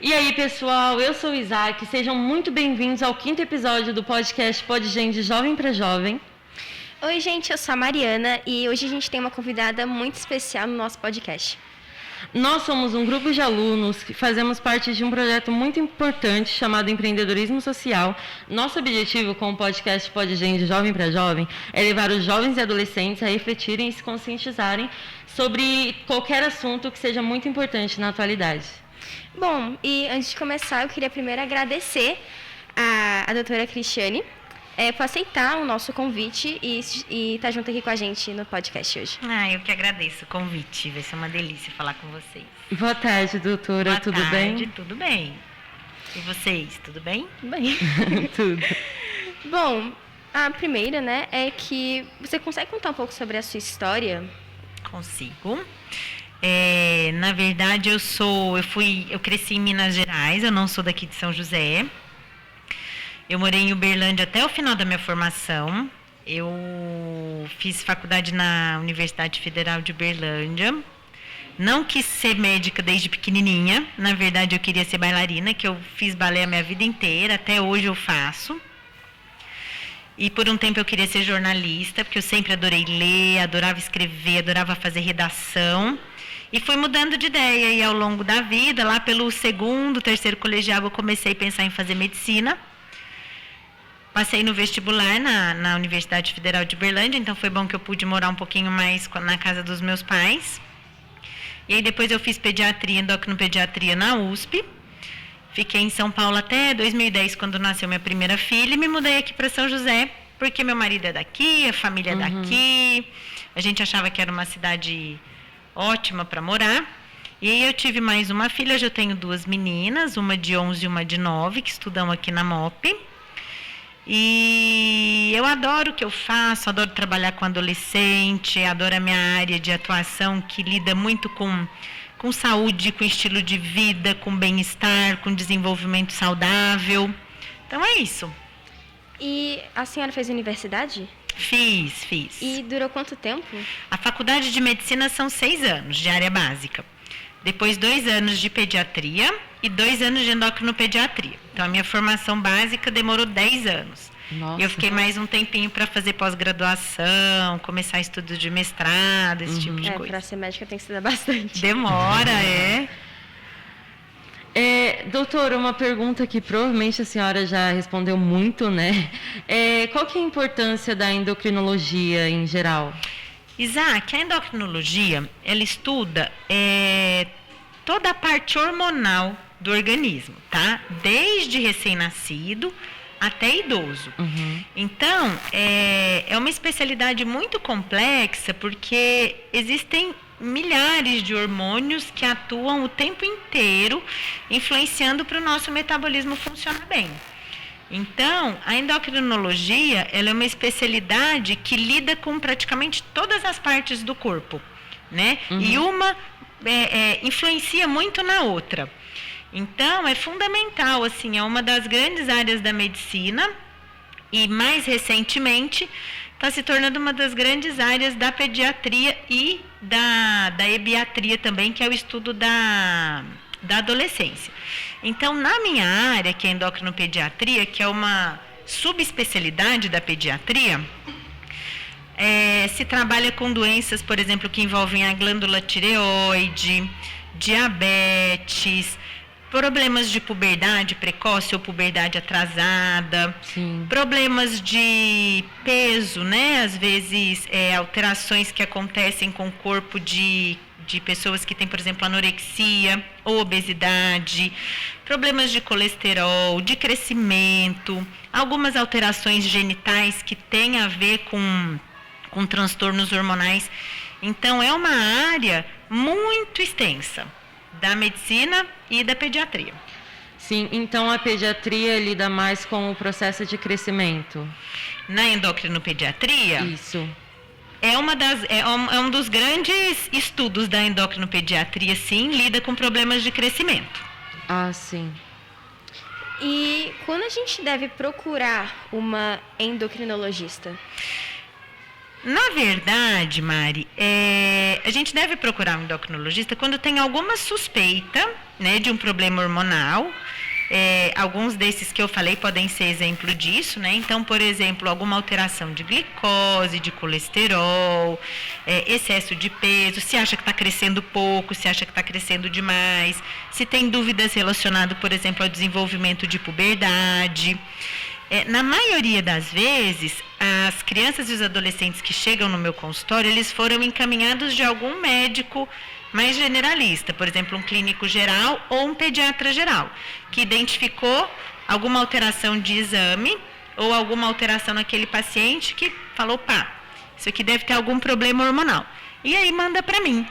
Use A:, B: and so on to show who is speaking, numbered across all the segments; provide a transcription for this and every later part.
A: E aí, pessoal, eu sou o Isaac, sejam muito bem-vindos ao 5º episódio do podcast Pod Gen de Jovem para Jovem.
B: Oi, gente, eu sou a Mariana e hoje a gente tem uma convidada muito especial no nosso podcast.
A: Nós somos um grupo de alunos que fazemos parte de um projeto muito importante chamado Empreendedorismo Social. Nosso objetivo com o podcast Pod Gen de Jovem para Jovem é levar os jovens e adolescentes a refletirem e se conscientizarem sobre qualquer assunto que seja muito importante na atualidade.
B: Bom, e antes de começar, eu queria primeiro agradecer a doutora Cristiane por aceitar o nosso convite e estar junto aqui com a gente no podcast hoje.
C: Eu que agradeço o convite, vai ser uma delícia falar com vocês.
A: Boa tarde, doutora, tudo bem?
C: Boa tarde, tudo bem. E vocês, tudo bem?
B: Bem.
A: Tudo.
B: Bom, a primeira, é que você consegue contar um pouco sobre a sua história?
C: Consigo. Na verdade, eu cresci em Minas Gerais, eu não sou daqui de São José. Eu morei em Uberlândia até o final da minha formação. Eu fiz faculdade na Universidade Federal de Uberlândia. Não quis ser médica desde pequenininha. Na verdade, eu queria ser bailarina, que eu fiz balé a minha vida inteira. Até hoje eu faço. E por um tempo eu queria ser jornalista, porque eu sempre adorei ler, adorava escrever, adorava fazer redação. E fui mudando de ideia. E ao longo da vida, lá pelo 2º, 3º colegial, eu comecei a pensar em fazer medicina. Passei no vestibular na Universidade Federal de Uberlândia, então foi bom que eu pude morar um pouquinho mais na casa dos meus pais. E aí depois eu fiz pediatria, endocrinopediatria na USP. Fiquei em São Paulo até 2010, quando nasceu minha primeira filha, e me mudei aqui para São José, porque meu marido é daqui, a família é daqui. A gente achava que era uma cidade ótima para morar. E aí eu tive mais uma filha, hoje eu tenho 2 meninas, uma de 11 e uma de 9, que estudam aqui na MOP. E eu adoro o que eu faço, adoro trabalhar com adolescente, adoro a minha área de atuação que lida muito com saúde, com estilo de vida, com bem-estar, com desenvolvimento saudável. Então é isso.
B: E a senhora fez universidade?
C: Fiz.
B: E durou quanto tempo?
C: A faculdade de medicina são 6 anos de área básica. Depois 2 anos de pediatria e 2 anos de endocrinopediatria. Então, a minha formação básica demorou 10 anos.
A: Nossa.
C: Eu fiquei mais um tempinho para fazer pós-graduação, começar estudos de mestrado, esse tipo de coisa.
B: Para ser médica tem que estudar bastante.
C: Demora,
A: Doutora, uma pergunta que provavelmente a senhora já respondeu muito, né? Qual que é a importância da endocrinologia em geral?
C: Isaac, a endocrinologia, ela estuda toda a parte hormonal do organismo, tá? Desde recém-nascido até idoso. Então, é uma especialidade muito complexa, porque existem milhares de hormônios que atuam o tempo inteiro, influenciando para o nosso metabolismo funcionar bem. Então, a endocrinologia, ela é uma especialidade que lida com praticamente todas as partes do corpo, né? E uma influencia muito na outra. Então, é fundamental, assim, é uma das grandes áreas da medicina e, mais recentemente, está se tornando uma das grandes áreas da pediatria e da ebiatria também, que é o estudo da adolescência. Então, na minha área, que é endocrinopediatria, que é uma subespecialidade da pediatria, se trabalha com doenças, por exemplo, que envolvem a glândula tireoide, diabetes, problemas de puberdade precoce ou puberdade atrasada, problemas de peso, né? Às vezes, alterações que acontecem com o corpo de pessoas que têm, por exemplo, anorexia ou obesidade, problemas de colesterol, de crescimento, algumas alterações genitais que têm a ver com transtornos hormonais. Então, é uma área muito extensa da medicina e da pediatria.
A: Sim, então a pediatria lida mais com o processo de crescimento.
C: Na endocrinopediatria?
A: Isso.
C: É um dos grandes estudos da endocrinopediatria, sim, lida com problemas de crescimento.
A: Ah, sim.
B: E quando a gente deve procurar uma endocrinologista?
C: Na verdade, Mari, a gente deve procurar um endocrinologista quando tem alguma suspeita, né, de um problema hormonal. Alguns desses que eu falei podem ser exemplo disso, né? Então, por exemplo, alguma alteração de glicose, de colesterol, excesso de peso, se acha que está crescendo pouco, se acha que está crescendo demais, se tem dúvidas relacionadas, por exemplo, ao desenvolvimento de puberdade. Na maioria das vezes, as crianças e os adolescentes que chegam no meu consultório, eles foram encaminhados de algum médico mais generalista, por exemplo, um clínico geral ou um pediatra geral, que identificou alguma alteração de exame ou alguma alteração naquele paciente que falou, isso aqui deve ter algum problema hormonal. E aí manda para mim.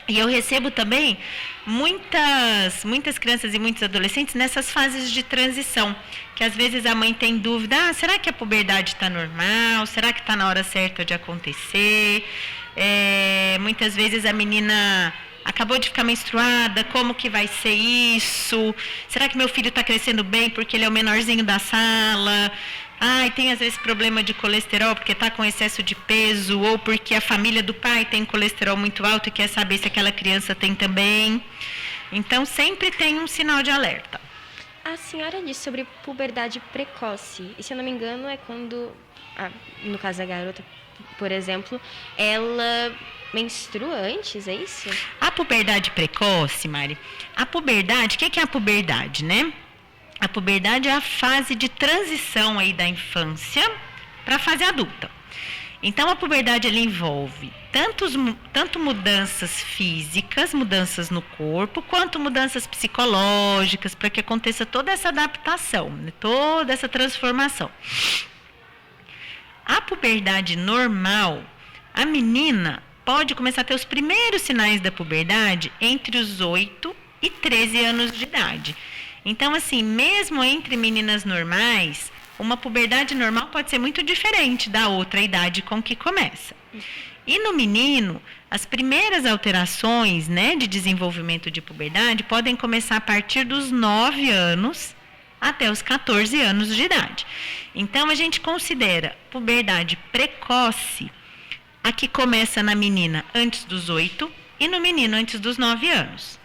C: E eu recebo também muitas crianças e muitos adolescentes nessas fases de transição, que às vezes a mãe tem dúvida, será que a puberdade está normal? Será que está na hora certa de acontecer? Muitas vezes a menina acabou de ficar menstruada, como que vai ser isso? Será que meu filho está crescendo bem porque ele é o menorzinho da sala? Tem às vezes problema de colesterol porque está com excesso de peso, ou porque a família do pai tem colesterol muito alto e quer saber se aquela criança tem também. Então, sempre tem um sinal de alerta.
B: A senhora disse sobre puberdade precoce, e se eu não me engano é quando, no caso da garota, por exemplo, ela menstrua antes, é isso?
C: A puberdade precoce, Mari, a puberdade, o que é a puberdade, né? A puberdade é a fase de transição aí da infância para a fase adulta. Então, a puberdade ela envolve tanto mudanças físicas, mudanças no corpo, quanto mudanças psicológicas, para que aconteça toda essa adaptação, né? Toda essa transformação. A puberdade normal, a menina pode começar a ter os primeiros sinais da puberdade entre os 8 e 13 anos de idade. Então, assim, mesmo entre meninas normais, uma puberdade normal pode ser muito diferente da outra idade com que começa. E no menino, as primeiras alterações, né, de desenvolvimento de puberdade podem começar a partir dos 9 anos até os 14 anos de idade. Então, a gente considera puberdade precoce a que começa na menina antes dos 8 e no menino antes dos 9 anos.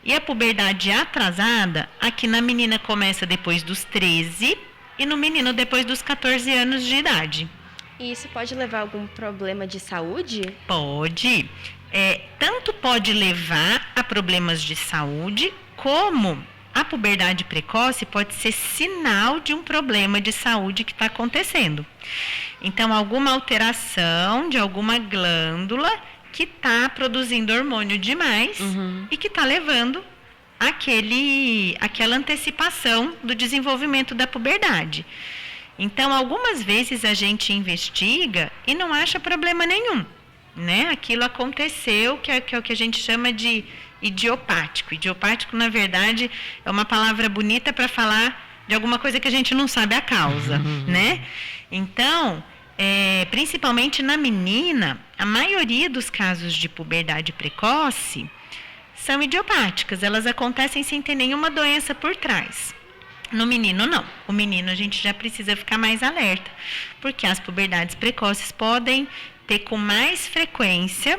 C: E a puberdade atrasada, aqui na menina começa depois dos 13 e no menino depois dos 14 anos de idade.
B: E isso pode levar a algum problema de saúde?
C: Pode. Tanto pode levar a problemas de saúde, como a puberdade precoce pode ser sinal de um problema de saúde que está acontecendo. Então, alguma alteração de alguma glândula que está produzindo hormônio demais e que está levando aquela antecipação do desenvolvimento da puberdade. Então, algumas vezes a gente investiga e não acha problema nenhum, né? Aquilo aconteceu, que é o que a gente chama de idiopático. Idiopático, na verdade, é uma palavra bonita para falar de alguma coisa que a gente não sabe a causa, né? Então, principalmente na menina, a maioria dos casos de puberdade precoce são idiopáticas, elas acontecem sem ter nenhuma doença por trás. No menino, não. O menino, a gente já precisa ficar mais alerta, porque as puberdades precoces podem ter com mais frequência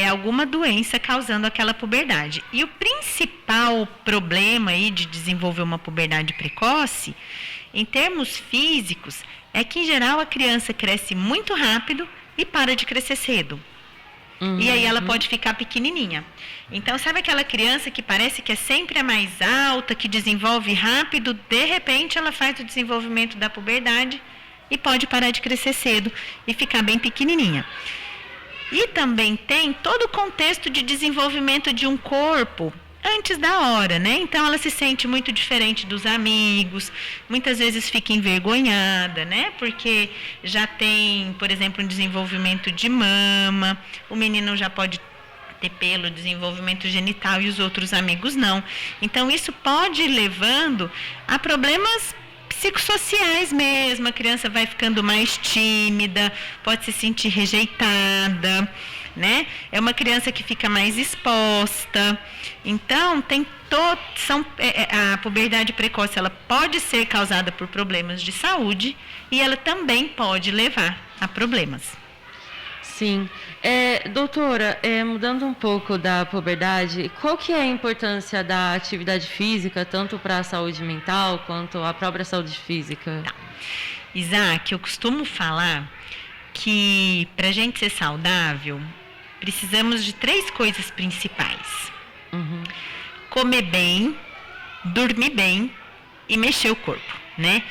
C: alguma doença causando aquela puberdade. E o principal problema aí de desenvolver uma puberdade precoce, em termos físicos, é que, em geral, a criança cresce muito rápido e para de crescer cedo. E aí ela pode ficar pequenininha. Então, sabe aquela criança que parece que é sempre a mais alta, que desenvolve rápido, de repente ela faz o desenvolvimento da puberdade e pode parar de crescer cedo e ficar bem pequenininha. E também tem todo o contexto de desenvolvimento de um corpo antes da hora, né? Então, ela se sente muito diferente dos amigos, muitas vezes fica envergonhada, né? Porque já tem, por exemplo, um desenvolvimento de mama, o menino já pode ter pelo, desenvolvimento genital e os outros amigos não. Então, isso pode ir levando a problemas psicossociais mesmo, a criança vai ficando mais tímida, pode se sentir rejeitada, né? É uma criança que fica mais exposta. Então, a puberdade precoce, ela pode ser causada por problemas de saúde e ela também pode levar a problemas.
A: Sim. Doutora, mudando um pouco da puberdade, qual que é a importância da atividade física, tanto para a saúde mental quanto a própria saúde física?
C: Tá. Isaac, eu costumo falar que para a gente ser saudável, precisamos de 3 coisas principais.
A: Uhum.
C: Comer bem, dormir bem e mexer o corpo, né?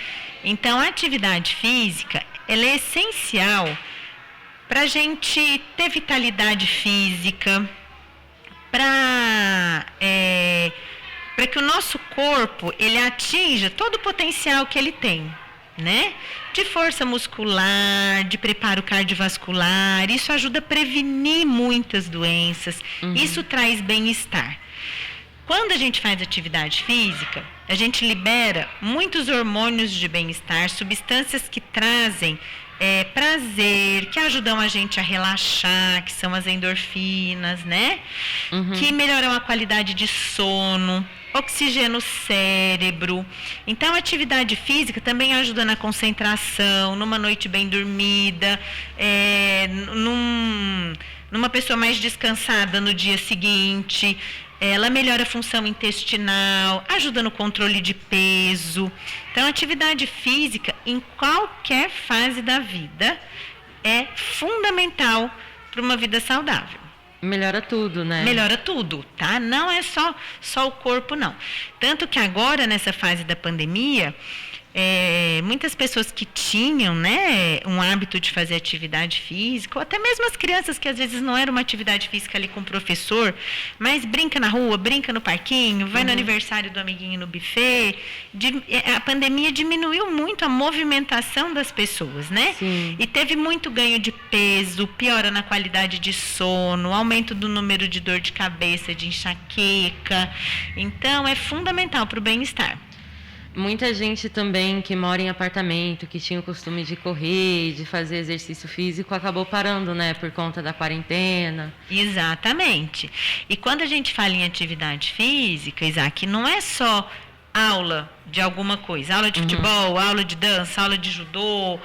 C: Então, a atividade física, ela é essencial para a gente ter vitalidade física, para que o nosso corpo ele atinja todo o potencial que ele tem, né? De força muscular, de preparo cardiovascular, isso ajuda a prevenir muitas doenças, isso traz bem-estar. Quando a gente faz atividade física, a gente libera muitos hormônios de bem-estar, substâncias que trazem prazer, que ajudam a gente a relaxar, que são as endorfinas, né? Que melhoram a qualidade de sono, oxigena o cérebro. Então, a atividade física também ajuda na concentração, numa noite bem dormida, numa pessoa mais descansada no dia seguinte. Ela melhora a função intestinal, ajuda no controle de peso. Então, a atividade física, em qualquer fase da vida, é fundamental para uma vida saudável.
A: Melhora tudo, né?
C: Melhora tudo, tá? Não é só o corpo, não. Tanto que agora, nessa fase da pandemia, muitas pessoas que tinham, né, um hábito de fazer atividade física, ou até mesmo as crianças que às vezes não era uma atividade física ali com o professor, mas brinca na rua, brinca no parquinho, vai no aniversário do amiguinho no buffet. A pandemia diminuiu muito a movimentação das pessoas, né?
A: Sim.
C: E teve muito ganho de peso, piora na qualidade de sono, aumento do número de dor de cabeça, de enxaqueca. Então, é fundamental para o bem-estar.
A: Muita gente também que mora em apartamento, que tinha o costume de correr, de fazer exercício físico, acabou parando, né, por conta da quarentena.
C: Exatamente. E quando a gente fala em atividade física, Isaac, não é só aula de alguma coisa, aula de futebol, aula de dança, aula de judô.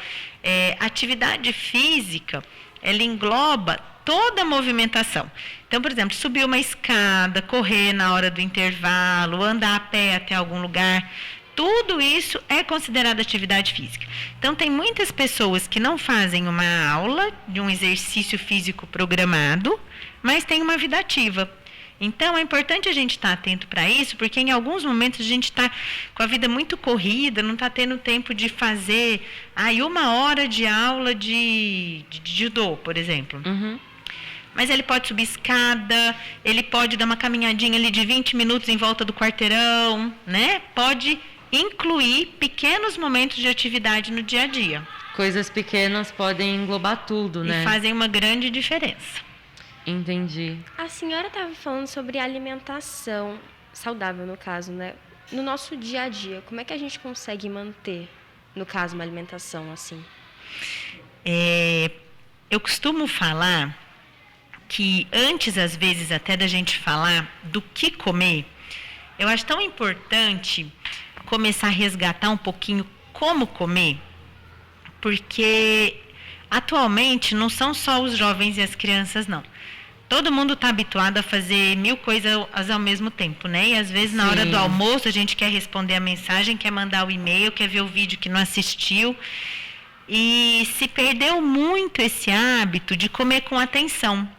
C: Atividade física, ela engloba toda a movimentação. Então, por exemplo, subir uma escada, correr na hora do intervalo, andar a pé até algum lugar. Tudo isso é considerado atividade física. Então, tem muitas pessoas que não fazem uma aula de um exercício físico programado, mas têm uma vida ativa. Então, é importante a gente estar atento para isso, porque em alguns momentos a gente está com a vida muito corrida, não está tendo tempo de fazer 1 hora de aula de judô, por exemplo. Mas ele pode subir escada, ele pode dar uma caminhadinha ali de 20 minutos em volta do quarteirão, né? Pode incluir pequenos momentos de atividade no dia a dia.
A: Coisas pequenas podem englobar tudo, né?
C: E fazem uma grande diferença.
A: Entendi.
B: A senhora estava falando sobre alimentação saudável, no caso, né? No nosso dia a dia, como é que a gente consegue manter, no caso, uma alimentação assim?
C: Eu costumo falar que antes, às vezes, até da gente falar do que comer, eu acho tão importante começar a resgatar um pouquinho como comer, porque atualmente não são só os jovens e as crianças, não. Todo mundo está habituado a fazer 1000 coisas ao mesmo tempo, né? E às vezes na hora do almoço a gente quer responder a mensagem, quer mandar o e-mail, quer ver o vídeo que não assistiu. E se perdeu muito esse hábito de comer com atenção.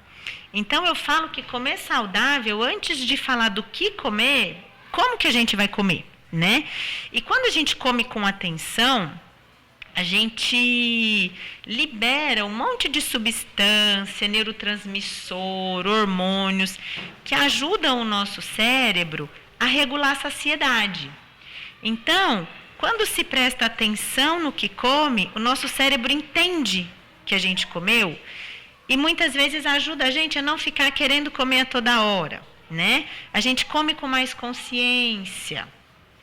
C: Então eu falo que comer saudável, antes de falar do que comer, como que a gente vai comer, né? E quando a gente come com atenção, a gente libera um monte de substância, neurotransmissor, hormônios, que ajudam o nosso cérebro a regular a saciedade. Então, quando se presta atenção no que come, o nosso cérebro entende que a gente comeu e muitas vezes ajuda a gente a não ficar querendo comer a toda hora, né? A gente come com mais consciência.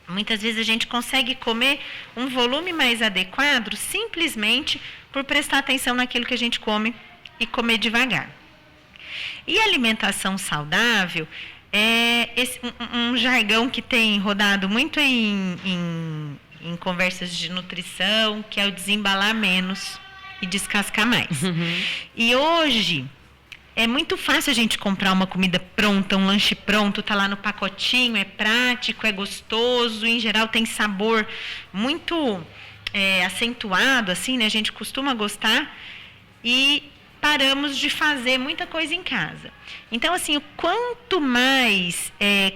C: Muitas vezes a gente consegue comer um volume mais adequado simplesmente por prestar atenção naquilo que a gente come e comer devagar. E alimentação saudável é um jargão que tem rodado muito em conversas de nutrição, que é o desembalar menos e descascar mais. E hoje é muito fácil a gente comprar uma comida pronta, um lanche pronto, tá lá no pacotinho, é prático, é gostoso, em geral tem sabor muito acentuado, assim, né? A gente costuma gostar e paramos de fazer muita coisa em casa. Então, assim, o quanto mais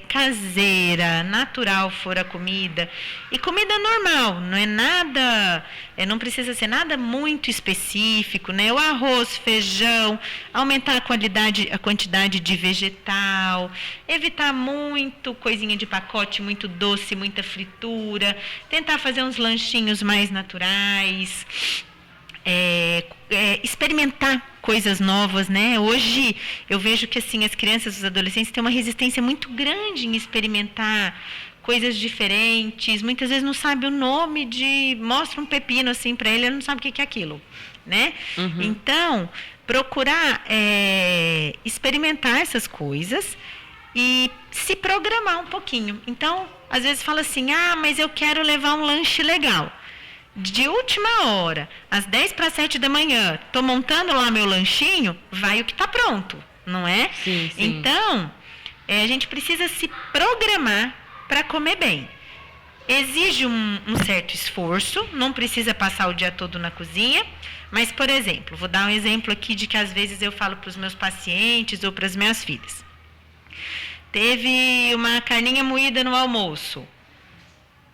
C: caseira, natural for a comida, e comida normal, não é nada, não precisa ser nada muito específico, né? O arroz, feijão, aumentar a quantidade de vegetal, evitar muito coisinha de pacote, muito doce, muita fritura, tentar fazer uns lanchinhos mais naturais, experimentar coisas novas, né? Hoje eu vejo que assim as crianças, os adolescentes têm uma resistência muito grande em experimentar coisas diferentes. Muitas vezes não sabe o nome mostra um pepino assim para ele não sabe o que é aquilo, né? Então procurar experimentar essas coisas e se programar um pouquinho. Então às vezes fala assim, mas eu quero levar um lanche legal. De última hora, às 6:50 da manhã, estou montando lá meu lanchinho, vai o que está pronto, não é?
A: Sim.
C: Então, a gente precisa se programar para comer bem. Exige um certo esforço, não precisa passar o dia todo na cozinha, mas, por exemplo, vou dar um exemplo aqui de que às vezes eu falo para os meus pacientes ou para as minhas filhas. Teve uma carninha moída no almoço.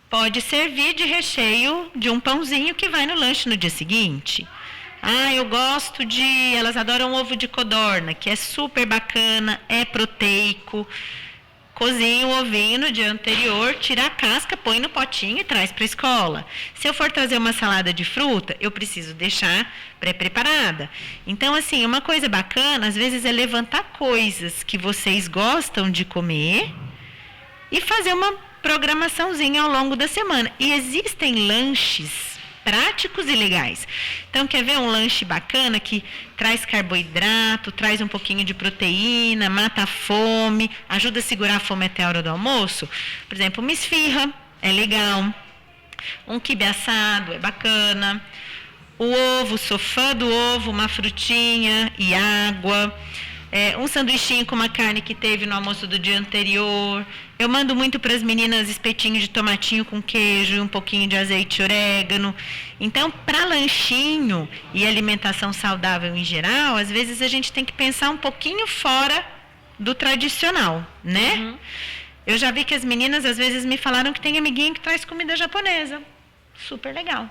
C: Pode servir de recheio de um pãozinho que vai no lanche no dia seguinte. Eu gosto elas adoram ovo de codorna, que é super bacana, é proteico. Cozinha o ovinho no dia anterior, tira a casca, põe no potinho e traz para a escola. Se eu for trazer uma salada de fruta, eu preciso deixar pré-preparada. Então, assim, uma coisa bacana, às vezes, é levantar coisas que vocês gostam de comer e fazer uma programaçãozinha ao longo da semana. E existem lanches práticos e legais. Então, quer ver um lanche bacana que traz carboidrato, traz um pouquinho de proteína, mata a fome, ajuda a segurar a fome até a hora do almoço? Por exemplo, uma esfirra é legal, um quibe assado é bacana, o ovo, sou fã do ovo, uma frutinha e água, um sanduichinho com uma carne que teve no almoço do dia anterior. Eu mando muito para as meninas espetinhos de tomatinho com queijo, um pouquinho de azeite e orégano. Então, para lanchinho e alimentação saudável em geral, às vezes a gente tem que pensar um pouquinho fora do tradicional, né? Eu já vi que as meninas às vezes me falaram que tem amiguinho que traz comida japonesa. Super legal.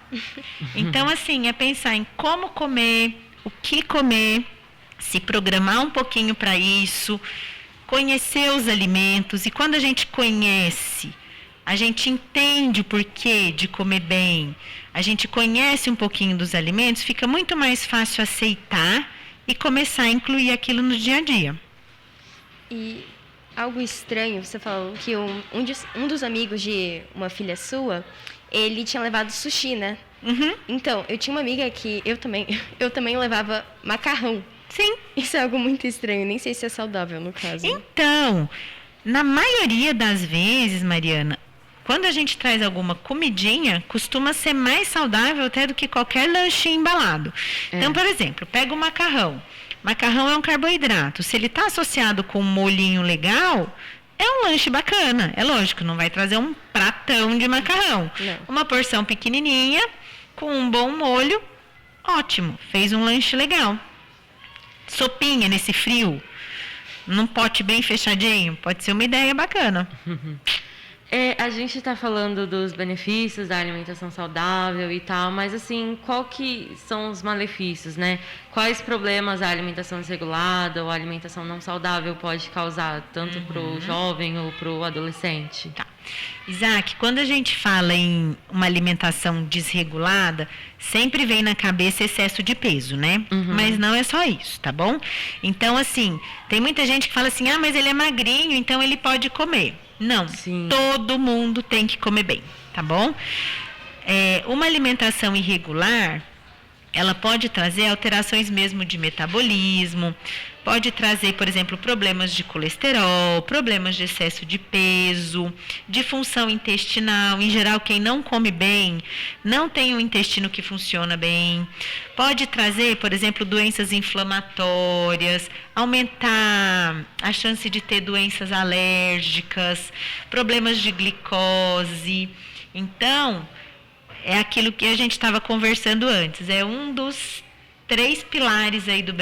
C: Então, assim, é pensar em como comer, o que comer, se programar um pouquinho para isso, conhecer os alimentos. E quando a gente conhece, a gente entende o porquê de comer bem, a gente conhece um pouquinho dos alimentos, fica muito mais fácil aceitar e começar a incluir aquilo no dia a dia.
B: E algo estranho, você falou que um dos amigos de uma filha sua, ele tinha levado sushi, né? Então, eu tinha uma amiga que eu também levava macarrão.
C: Sim.
B: Isso é algo muito estranho, nem sei se é saudável no caso.
C: Então, na maioria das vezes, Mariana, quando a gente traz alguma comidinha, costuma ser mais saudável até do que qualquer lanche embalado. Então, por exemplo, pega o macarrão. Macarrão é um carboidrato. Se ele está associado com um molhinho legal, é um lanche bacana. É lógico, não vai trazer um pratão de macarrão.
B: Não.
C: Uma porção pequenininha, com um bom molho, ótimo. Fez um lanche legal. Sopinha nesse frio, num pote bem fechadinho, pode ser uma ideia bacana.
A: A gente está falando dos benefícios da alimentação saudável e tal, mas assim, qual que são os malefícios, né? Quais problemas a alimentação desregulada ou a alimentação não saudável pode causar, tanto para o jovem ou para o adolescente?
C: Tá. Isaac, quando a gente fala em uma alimentação desregulada, sempre vem na cabeça excesso de peso, né? Mas não é só isso, tá bom? Então, assim, tem muita gente que fala assim, mas ele é magrinho, então ele pode comer. Não,
A: Sim.
C: Todo mundo tem que comer bem, tá bom? Uma alimentação irregular ela pode trazer alterações mesmo de metabolismo, pode trazer, por exemplo, problemas de colesterol, problemas de excesso de peso, de função intestinal. Em geral, quem não come bem não tem um intestino que funciona bem. Pode trazer, por exemplo, doenças inflamatórias, aumentar a chance de ter doenças alérgicas, problemas de glicose. Então, é aquilo que a gente estava conversando antes, é um dos 3 pilares aí do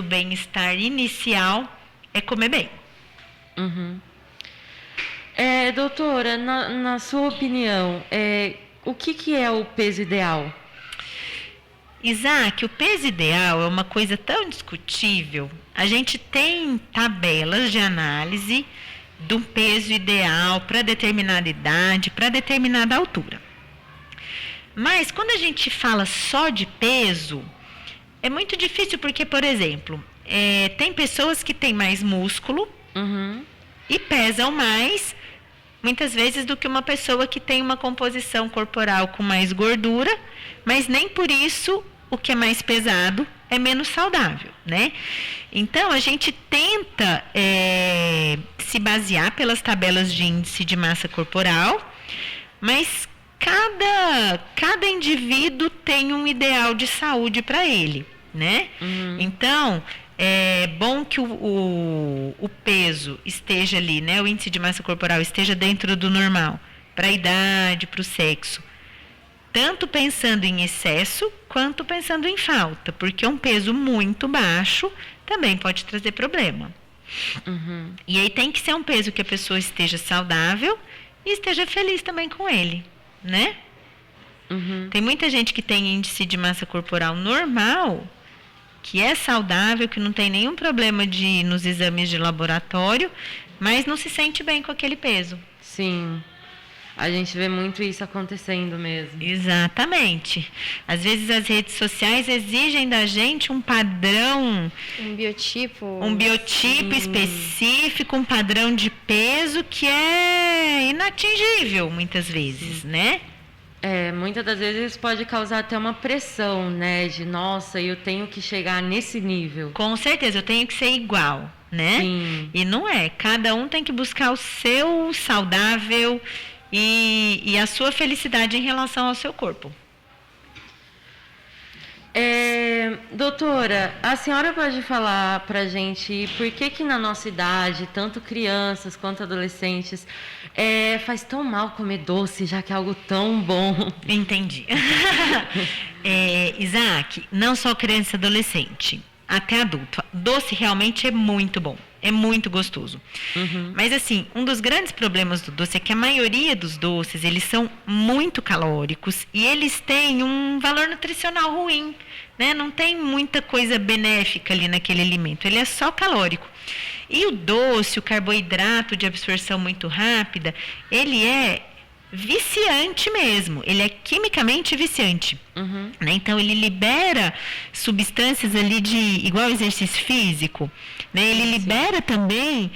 C: bem-estar inicial, é comer bem.
A: Uhum. Doutora, na sua opinião, o que é o peso ideal?
C: Isaac, o peso ideal é uma coisa tão discutível. A gente tem tabelas de análise do peso ideal para determinada idade, para determinada altura. Mas quando a gente fala só de peso, é muito difícil porque, por exemplo, tem pessoas que têm mais músculo e pesam mais, muitas vezes, do que uma pessoa que tem uma composição corporal com mais gordura, mas nem por isso o que é mais pesado é menos saudável, né? Então, a gente tenta se basear pelas tabelas de índice de massa corporal, mas cada indivíduo tem um ideal de saúde para ele, né? Então, é bom que o peso esteja ali, né? O índice de massa corporal esteja dentro do normal, para a idade, para o sexo. Tanto pensando em excesso, quanto pensando em falta, porque um peso muito baixo também pode trazer problema. E aí tem que ser um peso que a pessoa esteja saudável e esteja feliz também com ele, né? Tem muita gente que tem índice de massa corporal normal, que é saudável, que não tem nenhum problema nos exames de laboratório, mas não se sente bem com aquele peso.
A: Sim, a gente vê muito isso acontecendo mesmo.
C: Exatamente. Às vezes as redes sociais exigem da gente um padrão,
B: um biotipo
C: específico, um padrão de peso que é inatingível muitas vezes, né?
A: Muitas das vezes pode causar até uma pressão, né? De, nossa, eu tenho que chegar nesse nível.
C: Com certeza, eu tenho que ser igual, né?
A: Sim.
C: E não é. Cada um tem que buscar o seu saudável e a sua felicidade em relação ao seu corpo.
A: Doutora, a senhora pode falar pra gente por que na nossa idade, tanto crianças quanto adolescentes, faz tão mal comer doce, já que é algo tão bom?
C: Entendi. Isaac, não só criança e adolescente, até adulto. Doce realmente é muito bom, é muito gostoso. Mas assim, um dos grandes problemas do doce é que a maioria dos doces, eles são muito calóricos e eles têm um valor nutricional ruim, né? Não tem muita coisa benéfica ali naquele alimento, ele é só calórico. E o doce, o carboidrato de absorção muito rápida, ele é viciante mesmo, ele é quimicamente viciante, né? Então ele libera substâncias ali igual exercício físico, né? Ele libera também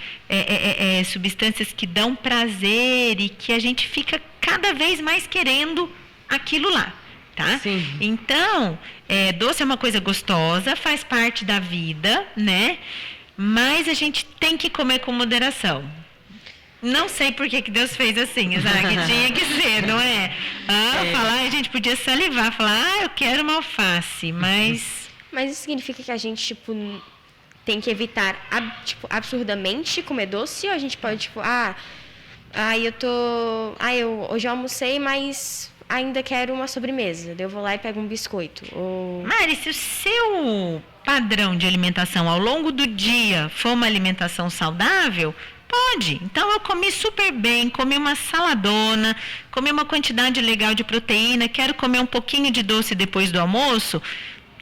C: substâncias que dão prazer e que a gente fica cada vez mais querendo aquilo lá, tá?
A: Sim.
C: Então, doce é uma coisa gostosa, faz parte da vida, né? Mas a gente tem que comer com moderação. Não sei por que Deus fez assim, Isaac, tinha que ser, não é? A gente podia salivar, falar, eu quero uma alface, mas...
B: Mas isso significa que a gente, tem que evitar, absurdamente comer doce? Ou a gente pode, hoje eu almocei, mas ainda quero uma sobremesa. Daí eu vou lá e pego um biscoito.
C: Mari, se o seu padrão de alimentação ao longo do dia for uma alimentação saudável... Pode. Então, eu comi super bem, comi uma saladona, comi uma quantidade legal de proteína, quero comer um pouquinho de doce depois do almoço,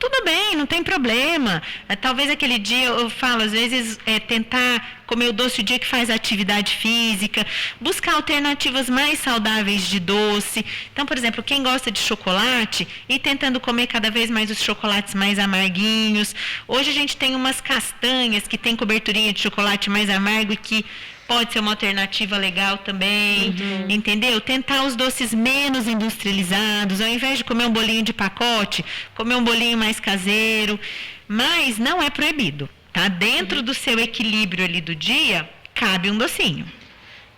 C: tudo bem, não tem problema. Talvez aquele dia, eu falo, às vezes, tentar comer o doce o dia que faz atividade física, buscar alternativas mais saudáveis de doce. Então, por exemplo, quem gosta de chocolate, ir tentando comer cada vez mais os chocolates mais amarguinhos. Hoje a gente tem umas castanhas que tem coberturinha de chocolate mais amargo e que pode ser uma alternativa legal também, entendeu? Tentar os doces menos industrializados, ao invés de comer um bolinho de pacote, comer um bolinho mais caseiro, mas não é proibido, tá? Dentro do seu equilíbrio ali do dia, cabe um docinho.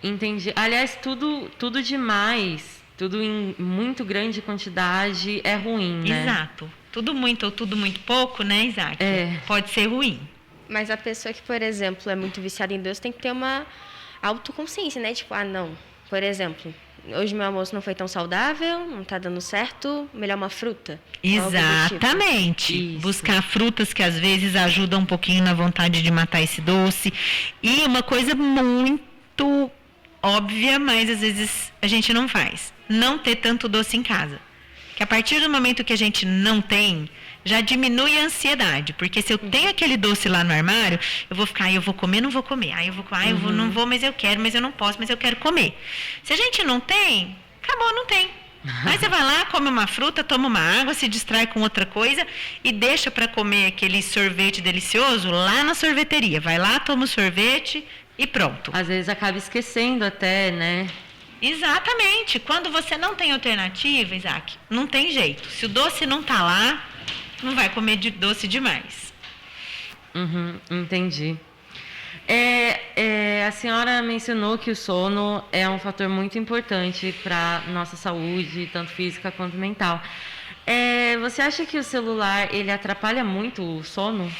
A: Entendi. Aliás, tudo demais, tudo em muito grande quantidade é ruim, né?
C: Exato. Tudo muito ou tudo muito pouco, né, Isaac? Pode ser ruim.
B: Mas a pessoa que, por exemplo, é muito viciada em doce tem que ter uma autoconsciência, né? Tipo, não, por exemplo, hoje meu almoço não foi tão saudável, não tá dando certo, melhor uma fruta.
C: Exatamente.
A: Tipo.
C: Buscar frutas que às vezes ajudam um pouquinho na vontade de matar esse doce. E uma coisa muito óbvia, mas às vezes a gente não faz. Não ter tanto doce em casa. Que a partir do momento que a gente não tem, já diminui a ansiedade. Porque se eu tenho aquele doce lá no armário, eu vou ficar, eu vou comer, não vou comer. Aí eu vou, não vou, mas eu quero, mas eu não posso, mas eu quero comer. Se a gente não tem, acabou, não tem. Aí você vai lá, come uma fruta, toma uma água, se distrai com outra coisa e deixa para comer aquele sorvete delicioso lá na sorveteria. Vai lá, toma o sorvete e pronto.
A: Às vezes acaba esquecendo até, né?
C: Exatamente. Quando você não tem alternativa, Isaac, não tem jeito. Se o doce não tá lá, não vai comer doce demais.
A: Entendi. A senhora mencionou que o sono é um fator muito importante para nossa saúde, tanto física quanto mental. Você acha que o celular, ele atrapalha muito o sono?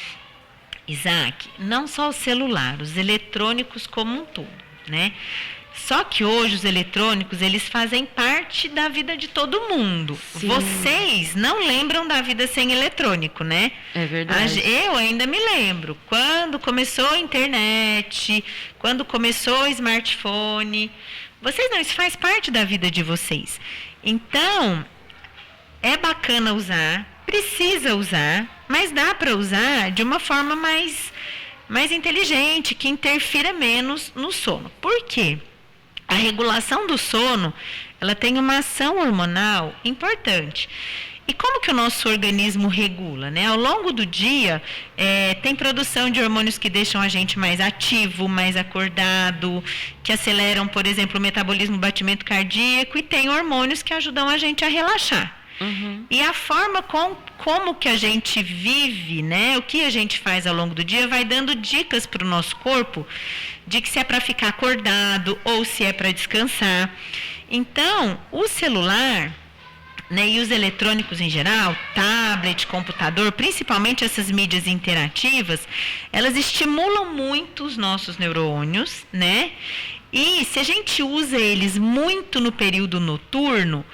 C: Isaac, não só o celular, os eletrônicos como um todo, né? Só que hoje os eletrônicos, eles fazem parte da vida de todo mundo. Sim. Vocês não lembram da vida sem eletrônico, né?
A: É verdade.
C: Eu ainda me lembro. Quando começou a internet, quando começou o smartphone. Vocês não, isso faz parte da vida de vocês. Então, é bacana usar, precisa usar, mas dá para usar de uma forma mais inteligente, que interfira menos no sono. Por quê? A regulação do sono, ela tem uma ação hormonal importante. E como que o nosso organismo regula, né? Ao longo do dia, tem produção de hormônios que deixam a gente mais ativo, mais acordado, que aceleram, por exemplo, o metabolismo, o batimento cardíaco, e tem hormônios que ajudam a gente a relaxar. E a forma como que a gente vive, né? O que a gente faz ao longo do dia vai dando dicas para o nosso corpo de que se é para ficar acordado ou se é para descansar. Então, o celular, né, e os eletrônicos em geral, tablet, computador, principalmente essas mídias interativas, elas estimulam muito os nossos neurônios, né? E se a gente usa eles muito no período noturno,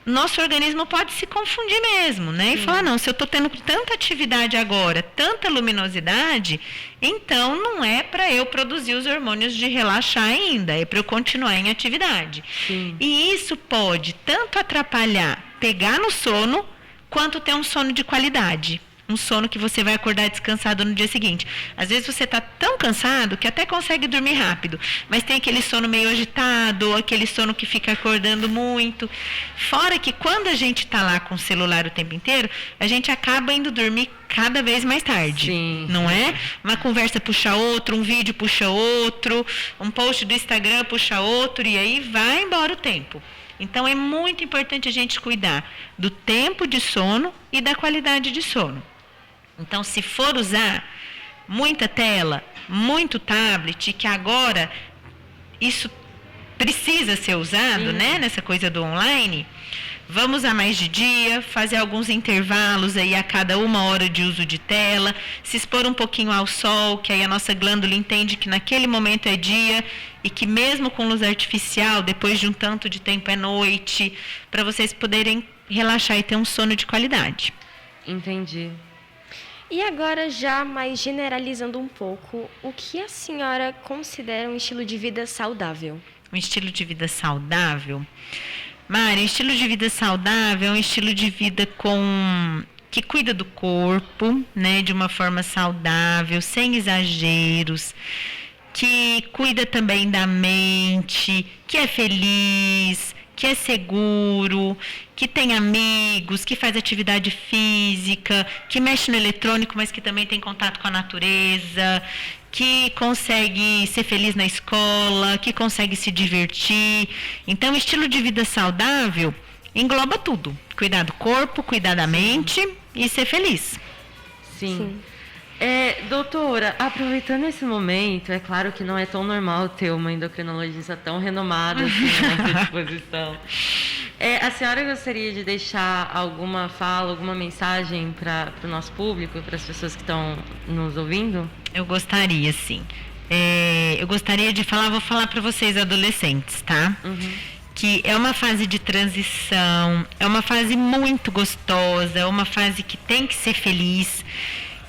C: nosso organismo pode se confundir mesmo, né? E falar, não, se eu estou tendo tanta atividade agora, tanta luminosidade, então não é para eu produzir os hormônios de relaxar ainda, é para eu continuar em atividade.
A: Sim.
C: E isso pode tanto atrapalhar, pegar no sono, quanto ter um sono de qualidade. Um sono que você vai acordar descansado no dia seguinte. Às vezes você está tão cansado que até consegue dormir rápido, mas tem aquele sono meio agitado, aquele sono que fica acordando muito. Fora que quando a gente está lá com o celular o tempo inteiro, a gente acaba indo dormir cada vez mais tarde.
A: Sim.
C: Não é? Uma conversa puxa outro, um vídeo puxa outro, um post do Instagram puxa outro, e aí vai embora o tempo. Então é muito importante a gente cuidar do tempo de sono e da qualidade de sono. Então, se for usar muita tela, muito tablet, que agora isso precisa ser usado, né, nessa coisa do online, vamos usar mais de dia, fazer alguns intervalos aí a cada 1 hora de uso de tela, se expor um pouquinho ao sol, que aí a nossa glândula entende que naquele momento é dia e que mesmo com luz artificial, depois de um tanto de tempo é noite, para vocês poderem relaxar e ter um sono de qualidade.
A: Entendi.
B: E agora, já mais generalizando um pouco, o que a senhora considera um estilo de vida saudável?
C: Um estilo de vida saudável? Mari, estilo de vida saudável é um estilo de vida que cuida do corpo, né, de uma forma saudável, sem exageros, que cuida também da mente, que é feliz, que é seguro, que tem amigos, que faz atividade física, que mexe no eletrônico, mas que também tem contato com a natureza, que consegue ser feliz na escola, que consegue se divertir. Então, estilo de vida saudável engloba tudo. Cuidar do corpo, cuidar da mente e ser feliz.
A: Sim. Doutora, aproveitando esse momento, é claro que não é tão normal ter uma endocrinologista tão renomada assim à nossa disposição. A senhora gostaria de deixar alguma fala, alguma mensagem para o nosso público, para as pessoas que estão nos ouvindo?
C: Eu gostaria, sim. Eu gostaria de falar, vou falar para vocês adolescentes, tá? Que é uma fase de transição, é uma fase muito gostosa, é uma fase que tem que ser feliz.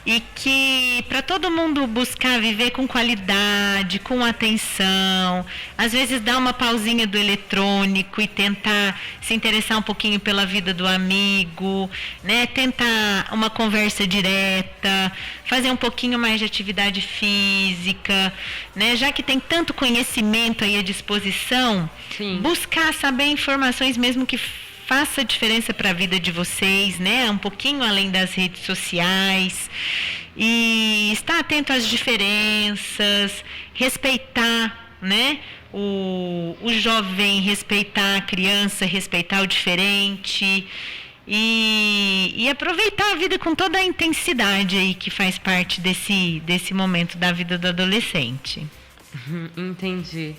C: E que para todo mundo buscar viver com qualidade, com atenção, às vezes dar uma pausinha do eletrônico e tentar se interessar um pouquinho pela vida do amigo, né? Tentar uma conversa direta, fazer um pouquinho mais de atividade física, né? Já que tem tanto conhecimento aí à disposição, buscar saber informações mesmo que faça diferença para a vida de vocês, né? Um pouquinho além das redes sociais. E estar atento às diferenças, respeitar, né? O jovem, respeitar a criança, respeitar o diferente. E aproveitar a vida com toda a intensidade aí que faz parte desse momento da vida do adolescente.
A: Entendi.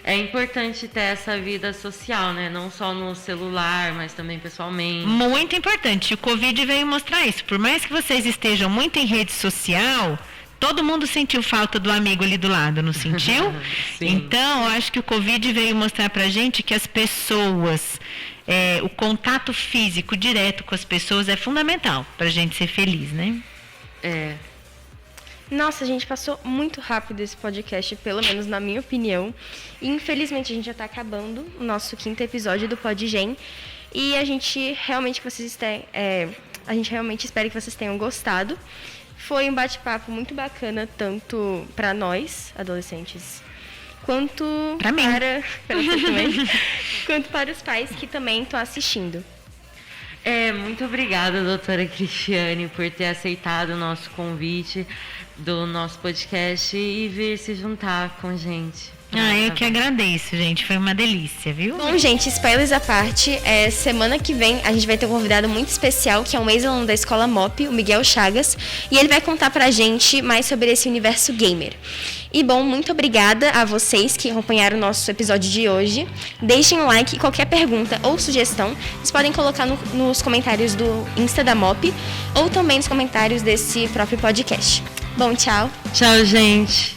A: É importante ter essa vida social, né? Não só no celular, mas também pessoalmente.
C: Muito importante. O Covid veio mostrar isso. Por mais que vocês estejam muito em rede social, todo mundo sentiu falta do amigo ali do lado, não sentiu?
A: Sim.
C: Então, eu acho que o Covid veio mostrar pra gente que as pessoas, o contato físico direto com as pessoas é fundamental pra gente ser feliz, né?
B: Nossa, a gente passou muito rápido esse podcast, pelo menos na minha opinião. E infelizmente a gente já está acabando o nosso 5º episódio do PodGen. E a gente realmente espera que vocês tenham gostado. Foi um bate-papo muito bacana, tanto para nós, adolescentes, quanto para você também, quanto para os pais que também estão assistindo.
A: Muito obrigada, doutora Cristiane, por ter aceitado o nosso convite do nosso podcast e vir se juntar com a gente.
C: Eu que agradeço, gente. Foi uma delícia, viu?
B: Bom, gente, spoilers à parte, semana que vem a gente vai ter um convidado muito especial, que é um ex-aluno da Escola MOP, o Miguel Chagas, e ele vai contar pra gente mais sobre esse universo gamer. E bom, muito obrigada a vocês que acompanharam o nosso episódio de hoje. Deixem um like e qualquer pergunta ou sugestão, vocês podem colocar nos comentários do Insta da MOP ou também nos comentários desse próprio podcast. Bom, tchau.
A: Tchau, gente.